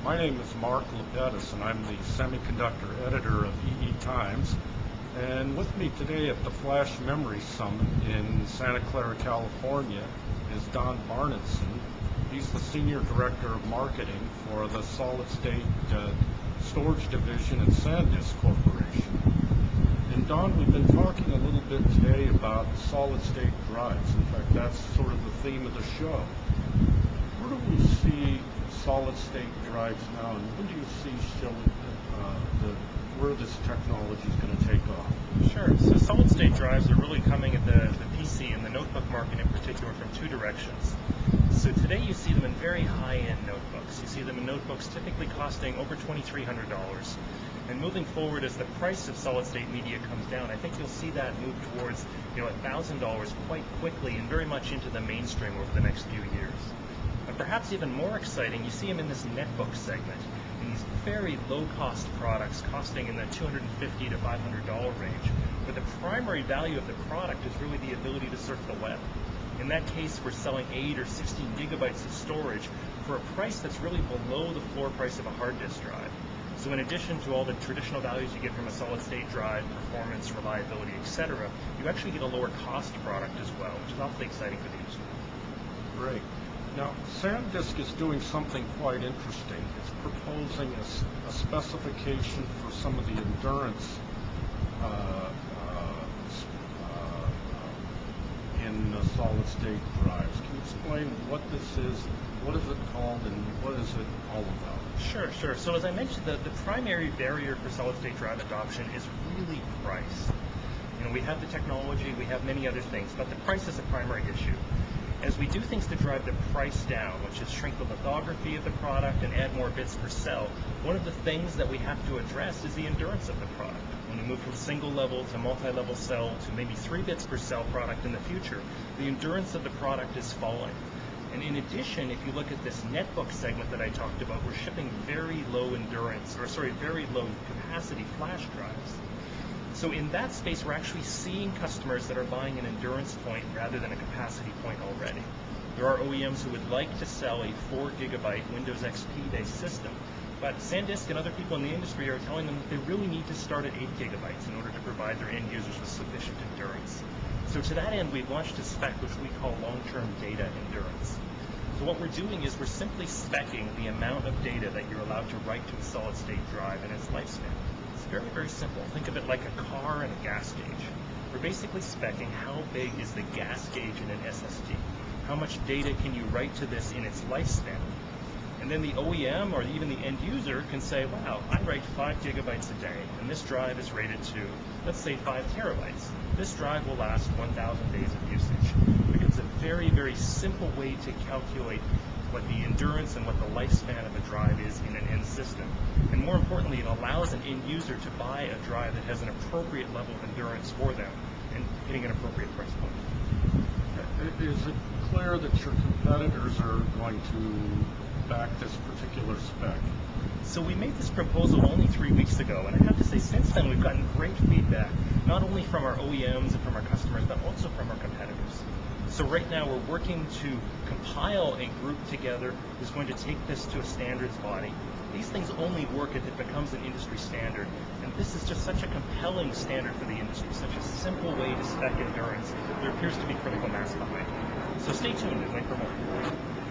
My name is Mark Lepettis, and I'm the semiconductor editor of VID00034. And with me today at the Flash Memory Summit in Santa Clara, California, is Don Barnetson. He's the Senior Director of Marketing for the Solid State Storage Division at SanDisk Corporation. And Don, we've been talking a little bit today about solid state drives. In fact, that's sort of the theme of the show. Where do we see solid state drives now, and when do you see where this technology is going to take off? Sure. So solid state drives are really coming at the PC and the notebook market in particular from two directions. So today you see them in very high-end notebooks. You see them in notebooks typically costing over $2,300. And moving forward, as the price of solid-state media comes down, I think you'll see that move towards $1,000 quite quickly and very much into the mainstream over the next few years. But perhaps even more exciting, you see them in this netbook segment, in these very low-cost products costing in the $250 to $500 range, where the primary value of the product is really the ability to surf the web. In that case, we're selling 8 or 16 gigabytes of storage for a price that's really below the floor price of a hard disk drive. So in addition to all the traditional values you get from a solid-state drive, performance, reliability, etc., you actually get a lower cost product as well, which is awfully exciting for the industry. Great. Now, SanDisk is doing something quite interesting. It's proposing a specification for some of the endurance in solid-state drives. Can you explain what this is, what is it called, and what is it all about? Sure. So as I mentioned, the primary barrier for solid-state drive adoption is really price. We have the technology, we have many other things, but the price is a primary issue. As we do things to drive the price down, which is shrink the lithography of the product and add more bits per cell, one of the things that we have to address is the endurance of the product. When we move from single level to multi-level cell to maybe 3 bits per cell product in the future, the endurance of the product is falling. And in addition, if you look at this netbook segment that I talked about, we're shipping very low capacity flash drives. So in that space, we're actually seeing customers that are buying an endurance point rather than a capacity point already. There are OEMs who would like to sell a 4 gigabyte Windows XP based system, but SanDisk and other people in the industry are telling them that they really need to start at 8 gigabytes in order to provide their end users with sufficient endurance. So to that end, we've launched a spec which we call long-term data endurance. So what we're doing is we're simply speccing the amount of data that you're allowed to write to a solid-state drive and its lifespan. It's very, very simple. Think of it like a car and a gas gauge. We're basically speccing how big is the gas gauge in an SSD. How much data can you write to this in its lifespan? And then the OEM or even the end user can say, wow, I write 5 gigabytes a day, and this drive is rated to, let's say, 5 terabytes. This drive will last 1,000 days of usage. It becomes a very, very simple way to calculate what the endurance and what the lifespan of a drive is in an end system. And more importantly, it allows an end user to buy a drive that has an appropriate level of endurance for them and hitting an appropriate price point. Is it clear that your competitors are going to back this particular spec? So we made this proposal only 3 weeks ago, and I have to say since then we've gotten great feedback, not only from our OEMs and from our customers, but also from our competitors. So right now we're working to compile a group together who's going to take this to a standards body. These things only work if it becomes an industry standard, and this is just such a compelling standard for the industry, such a simple way to spec endurance. There appears to be critical mass behind it. So stay tuned and wait for more.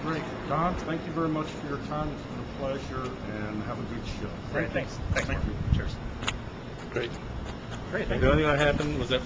Great. Don, thank you very much for your time. It's been a pleasure, and have a good show. Great, thanks. Thank you. Cheers. Great. Great, The only thing that happened was that